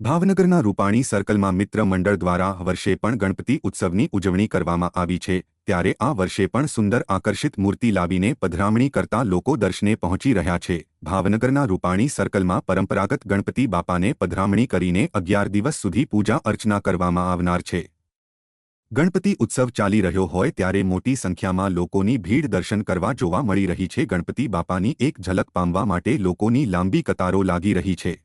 ભાવનગરના રૂપાણી સર્કલમાં મિત્ર મંડળ દ્વારા આ વર્ષે પણ ગણપતિ ઉત્સવની ઉજવણી કરવામાં આવી છે, ત્યારે આ વર્ષે પણ સુંદર આકર્ષિત મૂર્તિ લાવીને પધરામણી કરતા લોકો દર્શને પહોંચી રહ્યા છે। ભાવનગરના રૂપાણી સર્કલમાં પરંપરાગત ગણપતિ બાપાને પધરામણી કરીને 11 દિવસ સુધી પૂજા અર્ચના કરવામાં આવનાર છે। ગણપતિ ઉત્સવ ચાલી રહ્યો હોય ત્યારે મોટી સંખ્યામાં લોકોની ભીડ દર્શન કરવા જોવા મળી રહી છે। ગણપતિ બાપાની એક ઝલક પામવા માટે લોકોની લાંબી કતારો લાગી રહી છે।